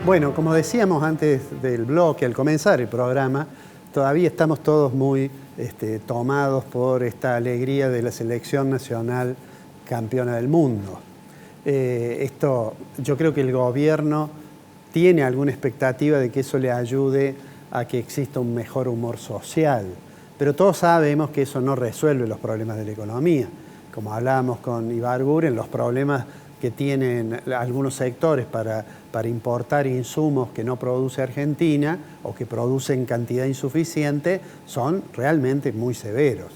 Bueno, como decíamos antes del bloque, al comenzar el programa, todavía estamos todos muy tomados por esta alegría de la selección nacional campeona del mundo. Yo creo que el gobierno tiene alguna expectativa de que eso le ayude a que exista un mejor humor social, pero todos sabemos que eso no resuelve los problemas de la economía. Como hablábamos con Ibarguren, los problemas que tienen algunos sectores para importar insumos que no produce Argentina o que producen en cantidad insuficiente son realmente muy severos.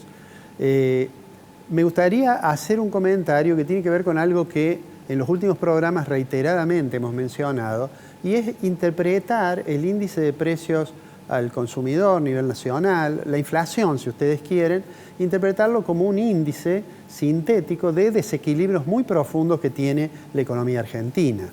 Me gustaría hacer un comentario que tiene que ver con algo que en los últimos programas reiteradamente hemos mencionado, y es interpretar el índice de precios al consumidor a nivel nacional, la inflación, si ustedes quieren, interpretarlo como un índice sintético de desequilibrios muy profundos que tiene la economía argentina.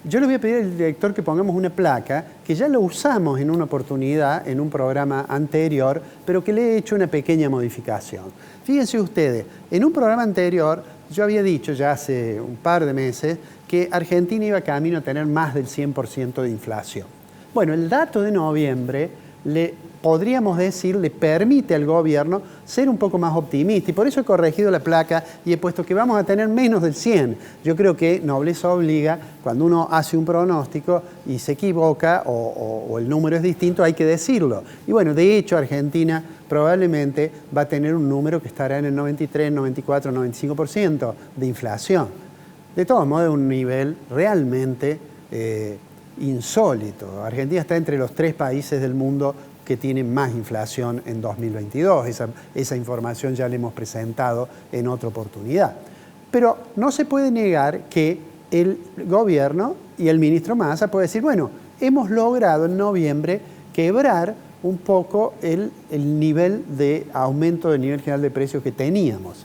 Yo le voy a pedir al director que pongamos una placa, que ya lo usamos en una oportunidad, en un programa anterior, pero que le he hecho una pequeña modificación. Fíjense ustedes, en un programa anterior yo había dicho ya hace un par de meses que Argentina iba camino a tener más del 100% de inflación. Bueno, el dato de noviembre podríamos decir, le permite al gobierno ser un poco más optimista, y por eso he corregido la placa y he puesto que vamos a tener menos del 100. Yo creo que nobleza obliga, cuando uno hace un pronóstico y se equivoca o el número es distinto, hay que decirlo. Y bueno, de hecho Argentina probablemente va a tener un número que estará en el 93, 94, 95% de inflación. De todos modos, es un nivel realmente insólito. Argentina está entre los 3 países del mundo que tienen más inflación en 2022. Esa información ya la hemos presentado en otra oportunidad. Pero no se puede negar que el gobierno y el ministro Massa puede decir, bueno, hemos logrado en noviembre quebrar un poco el nivel de aumento del nivel general de precios que teníamos.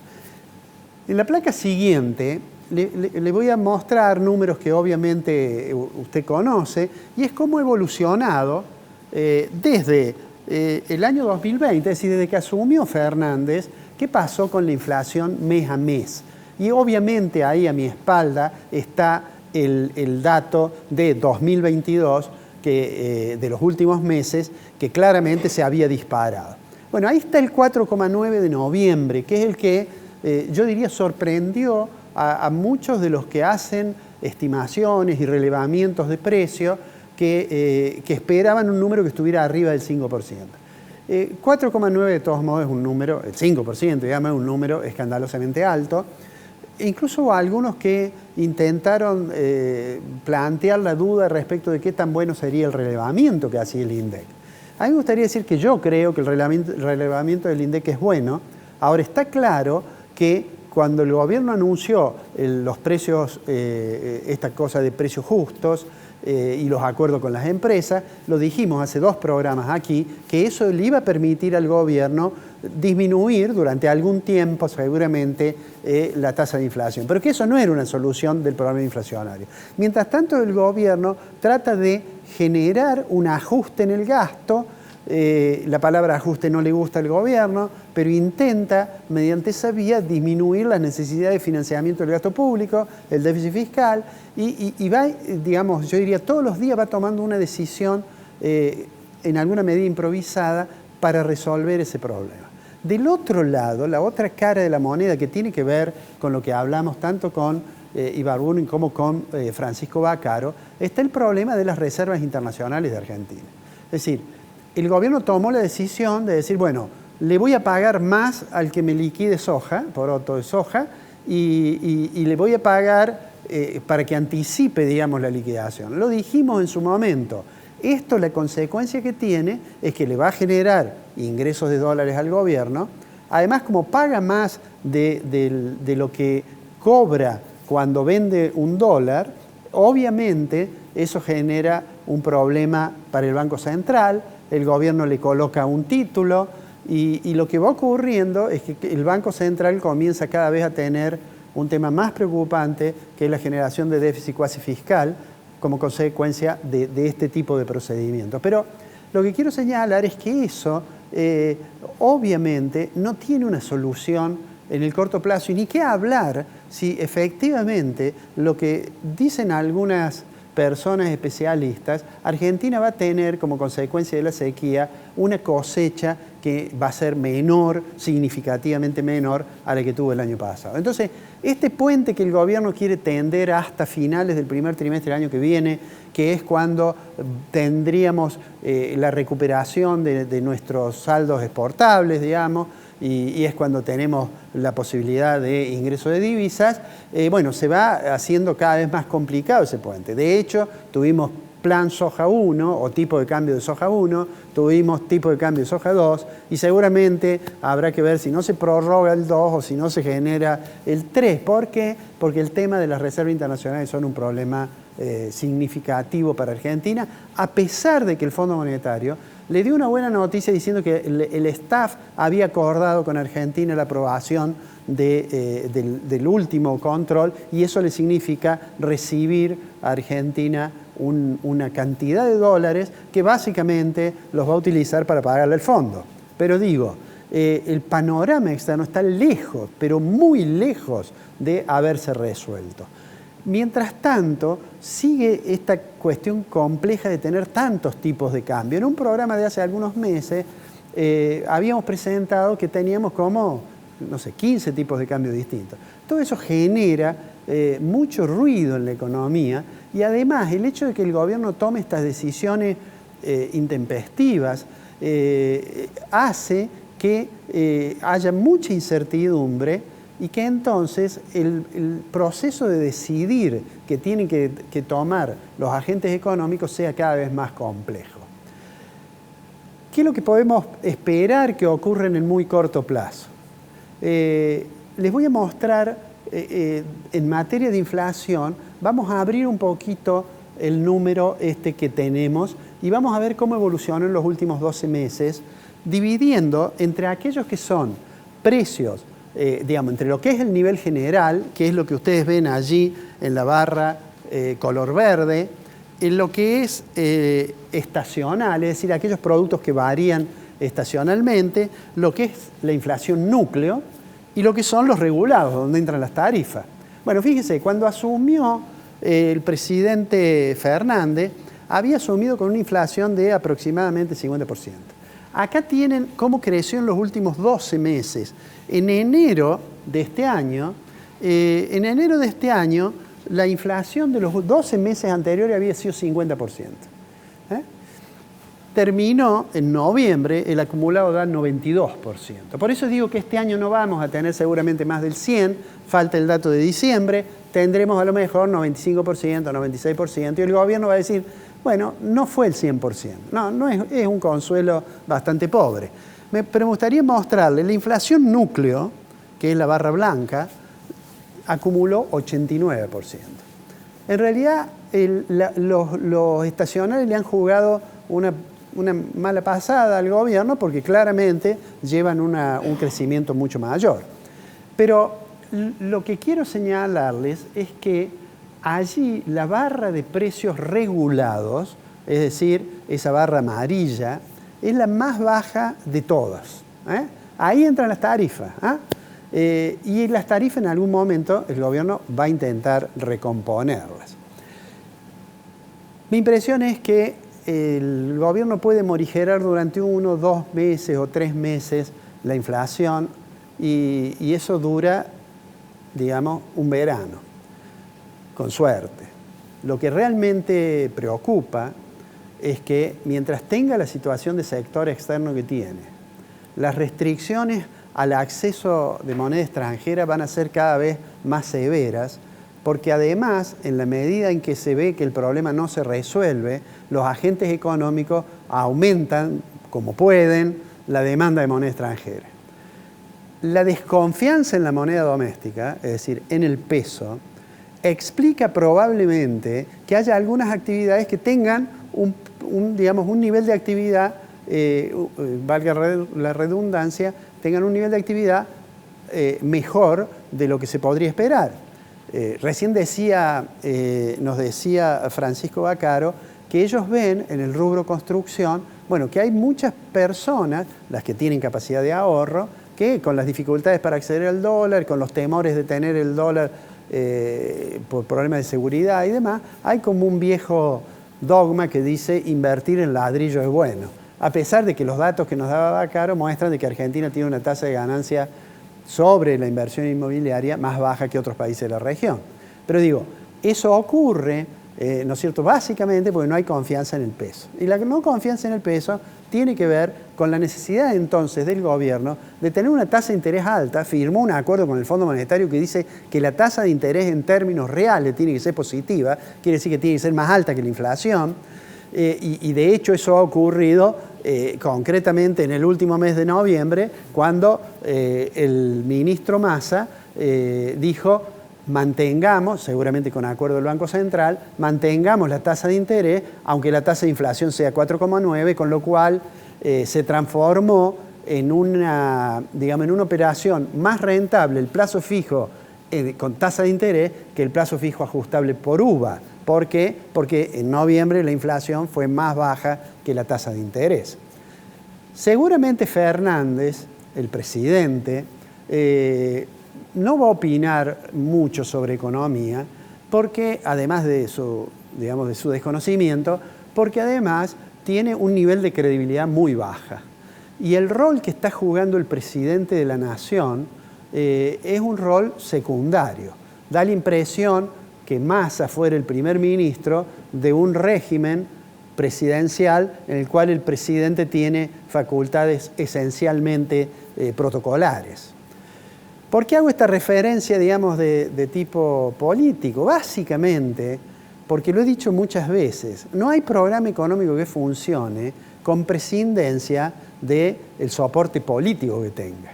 En la placa siguiente le voy a mostrar números que obviamente usted conoce, y es cómo ha evolucionado desde el año 2020, es decir, desde que asumió Fernández, qué pasó con la inflación mes a mes. Y obviamente ahí a mi espalda está el dato de 2022, de los últimos meses, que claramente se había disparado. Bueno, ahí está el 4,9 de noviembre, que es el que yo diría sorprendió a muchos de los que hacen estimaciones y relevamientos de precio que esperaban un número que estuviera arriba del 5%. 4,9 de todos modos es un número, el 5%, digamos, es un número escandalosamente alto. Incluso hubo algunos que intentaron plantear la duda respecto de qué tan bueno sería el relevamiento que hacía el INDEC. A mí me gustaría decir que yo creo que el relevamiento del INDEC es bueno. Ahora está claro que cuando el gobierno anunció los precios, esta cosa de precios justos y los acuerdos con las empresas, lo dijimos hace 2 programas aquí, que eso le iba a permitir al gobierno disminuir durante algún tiempo seguramente la tasa de inflación, pero que eso no era una solución del problema inflacionario. Mientras tanto, el gobierno trata de generar un ajuste en el gasto. La palabra ajuste no le gusta al gobierno, pero intenta, mediante esa vía, disminuir la necesidad de financiamiento del gasto público, el déficit fiscal, y va, digamos, yo diría, todos los días va tomando una decisión en alguna medida improvisada para resolver ese problema. Del otro lado, la otra cara de la moneda, que tiene que ver con lo que hablamos tanto con Ibarguren como con Francisco Vaccaro, está el problema de las reservas internacionales de Argentina. Es decir, el gobierno tomó la decisión de decir, bueno, le voy a pagar más al que me liquide soja, poroto de soja, y le voy a pagar para que anticipe, digamos, la liquidación. Lo dijimos en su momento. Esto, la consecuencia que tiene es que le va a generar ingresos de dólares al gobierno. Además, como paga más de lo que cobra cuando vende un dólar, obviamente eso genera un problema para el Banco Central. El gobierno le coloca un título y lo que va ocurriendo es que el Banco Central comienza cada vez a tener un tema más preocupante, que es la generación de déficit cuasi fiscal como consecuencia de este tipo de procedimientos. Pero lo que quiero señalar es que eso obviamente no tiene una solución en el corto plazo, y ni qué hablar si efectivamente lo que dicen algunas personas especialistas, Argentina va a tener como consecuencia de la sequía una cosecha que va a ser menor, significativamente menor a la que tuvo el año pasado. Entonces, este puente que el gobierno quiere tender hasta finales del primer trimestre del año que viene, que es cuando tendríamos la recuperación de nuestros saldos exportables, digamos, y es cuando tenemos la posibilidad de ingreso de divisas, bueno, se va haciendo cada vez más complicado ese puente. De hecho, tuvimos plan soja 1 o tipo de cambio de soja 1, tuvimos tipo de cambio de soja 2 y seguramente habrá que ver si no se prorroga el 2 o si no se genera el 3. ¿Por qué? Porque el tema de las reservas internacionales son un problema significativo para Argentina, a pesar de que el Fondo Monetario le dio una buena noticia diciendo que el staff había acordado con Argentina la aprobación del último control y eso le significa recibir a Argentina una cantidad de dólares que básicamente los va a utilizar para pagarle el fondo. Pero digo, el panorama externo está lejos, pero muy lejos de haberse resuelto. Mientras tanto, sigue esta cuestión compleja de tener tantos tipos de cambio. En un programa de hace algunos meses habíamos presentado que teníamos como, no sé, 15 tipos de cambio distintos. Todo eso genera mucho ruido en la economía y además el hecho de que el gobierno tome estas decisiones intempestivas hace que haya mucha incertidumbre y que entonces el proceso de decidir que tienen que tomar los agentes económicos sea cada vez más complejo. ¿Qué es lo que podemos esperar que ocurra en el muy corto plazo? Les voy a mostrar, en materia de inflación, vamos a abrir un poquito el número que tenemos y vamos a ver cómo evolucionó en los últimos 12 meses, dividiendo entre aquellos que son precios, digamos, entre lo que es el nivel general, que es lo que ustedes ven allí en la barra color verde, en lo que es estacional, es decir, aquellos productos que varían estacionalmente, lo que es la inflación núcleo y lo que son los regulados, donde entran las tarifas. Bueno, fíjense, cuando asumió el presidente Fernández, había asumido con una inflación de aproximadamente 50%. Acá tienen cómo creció en los últimos 12 meses. En enero de este año, la inflación de los 12 meses anteriores había sido 50%. Terminó en noviembre, el acumulado da 92%. Por eso digo que este año no vamos a tener seguramente más del 100%, falta el dato de diciembre, tendremos a lo mejor 95%, 96%, y el gobierno va a decir, bueno, no fue el 100%, no es un consuelo bastante pobre. Pero me gustaría mostrarle, la inflación núcleo, que es la barra blanca, acumuló 89%. En realidad, los estacionales le han jugado una mala pasada al gobierno porque claramente llevan un crecimiento mucho mayor. Pero lo que quiero señalarles es que allí la barra de precios regulados, es decir, esa barra amarilla, es la más baja de todas. Ahí entran las tarifas. Y las tarifas en algún momento el gobierno va a intentar recomponerlas. Mi impresión es que el gobierno puede morigerar durante 1, 2 meses o 3 meses la inflación y eso dura, digamos, un verano, con suerte. Lo que realmente preocupa es que mientras tenga la situación de sector externo que tiene, las restricciones al acceso de moneda extranjera van a ser cada vez más severas, porque además, en la medida en que se ve que el problema no se resuelve, los agentes económicos aumentan, como pueden, la demanda de moneda extranjera. La desconfianza en la moneda doméstica, es decir, en el peso, explica probablemente que haya algunas actividades que tengan un nivel de actividad, valga la redundancia, tengan un nivel de actividad mejor de lo que se podría esperar. Recién nos decía Francisco Vaccaro que ellos ven en el rubro construcción, bueno, que hay muchas personas, las que tienen capacidad de ahorro, que con las dificultades para acceder al dólar, con los temores de tener el dólar por problemas de seguridad y demás, hay como un viejo dogma que dice invertir en ladrillo es bueno, a pesar de que los datos que nos daba Vaccaro muestran de que Argentina tiene una tasa de ganancia sobre la inversión inmobiliaria más baja que otros países de la región. Pero digo, eso ocurre, ¿no es cierto?, básicamente porque no hay confianza en el peso. Y la no confianza en el peso tiene que ver con la necesidad entonces del gobierno de tener una tasa de interés alta. Firmó un acuerdo con el Fondo Monetario que dice que la tasa de interés en términos reales tiene que ser positiva, quiere decir que tiene que ser más alta que la inflación, y de hecho eso ha ocurrido concretamente en el último mes de noviembre, cuando el ministro Massa dijo: mantengamos, seguramente con acuerdo del Banco Central, mantengamos la tasa de interés, aunque la tasa de inflación sea 4,9, con lo cual se transformó en una, digamos, en una operación más rentable el plazo fijo con tasa de interés que el plazo fijo ajustable por UVA. ¿Por qué? Porque en noviembre la inflación fue más baja que la tasa de interés. Seguramente Fernández, el presidente, no va a opinar mucho sobre economía, porque además de su, digamos, de su desconocimiento, porque además tiene un nivel de credibilidad muy baja. Y el rol que está jugando el presidente de la nación es un rol secundario. Da la impresión que Massa fuera el primer ministro de un régimen presidencial en el cual el presidente tiene facultades esencialmente protocolares. ¿Por qué hago esta referencia, digamos, de tipo político? Básicamente, porque lo he dicho muchas veces, no hay programa económico que funcione con prescindencia del soporte político que tenga.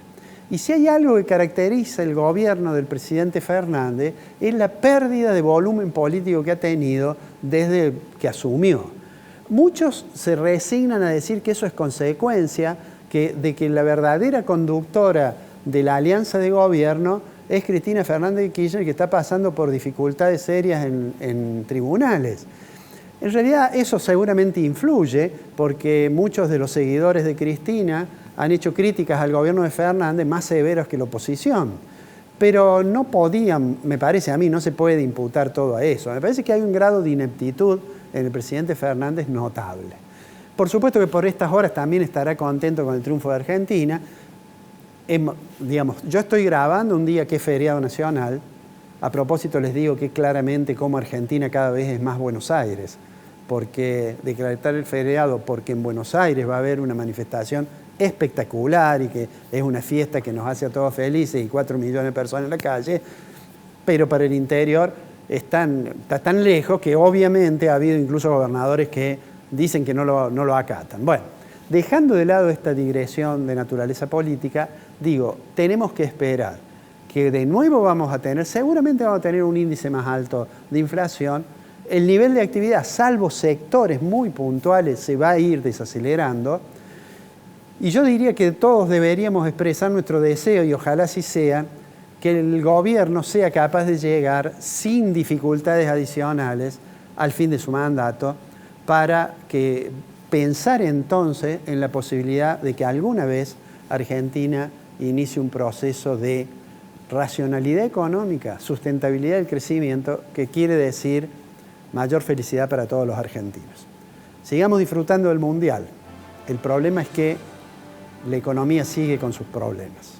Y si hay algo que caracteriza el gobierno del presidente Fernández, es la pérdida de volumen político que ha tenido desde que asumió. Muchos se resignan a decir que eso es consecuencia de que la verdadera conductora de la alianza de gobierno es Cristina Fernández de Kirchner, que está pasando por dificultades serias en tribunales. En realidad eso seguramente influye, porque muchos de los seguidores de Cristina han hecho críticas al gobierno de Fernández más severas que la oposición. Pero no podían, me parece a mí, no se puede imputar todo a eso. Me parece que hay un grado de ineptitud en el presidente Fernández notable. Por supuesto que por estas horas también estará contento con el triunfo de Argentina. Digamos, yo estoy grabando un día que es feriado nacional. A propósito les digo que claramente como Argentina cada vez es más Buenos Aires, porque decretar el feriado porque en Buenos Aires va a haber una manifestación espectacular y que es una fiesta que nos hace a todos felices y 4 millones de personas en la calle, pero para el interior está tan lejos que obviamente ha habido incluso gobernadores que dicen que no lo acatan. Bueno, dejando de lado esta digresión de naturaleza política, digo, tenemos que esperar que de nuevo seguramente vamos a tener un índice más alto de inflación. El nivel de actividad, salvo sectores muy puntuales, se va a ir desacelerando. Y yo diría que todos deberíamos expresar nuestro deseo, y ojalá así sea, que el gobierno sea capaz de llegar sin dificultades adicionales al fin de su mandato, para que pensar entonces en la posibilidad de que alguna vez Argentina inicie un proceso de racionalidad económica, sustentabilidad del crecimiento, que quiere decir mayor felicidad para todos los argentinos. Sigamos disfrutando del Mundial. El problema es que la economía sigue con sus problemas.